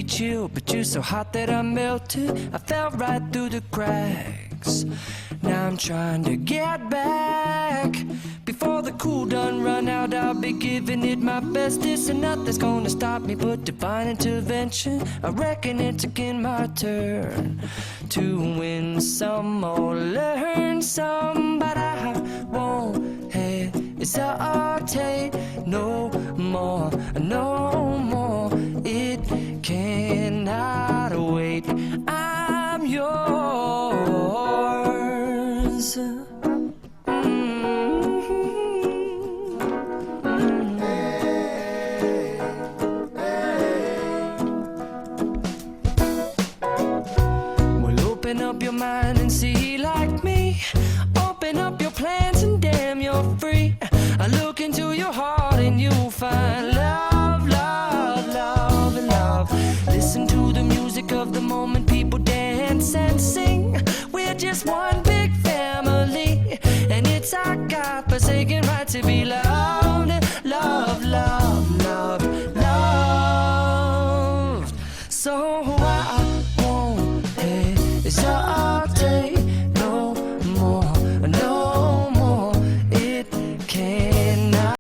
chill, but you're so hot that I melted. I fell right through the cracks. Now I'm trying to get back. Before the cool done run out, I'll be giving it my bestest, and nothing's gonna stop me but divine intervention. I reckon it's again my turn to win some or learn some, but I won't hesitate no more, no more. It cannot wait. I'm yours. Open up your mind and see like me. Open up your plans and damn, you're free. I look into your heart and you'll find love, love, love, and love. Listen to the music of the moment, people dance and sing. We're just one big family, and it's our God-forsaken right to be loved, love, love, love, loved. So I won't hesitate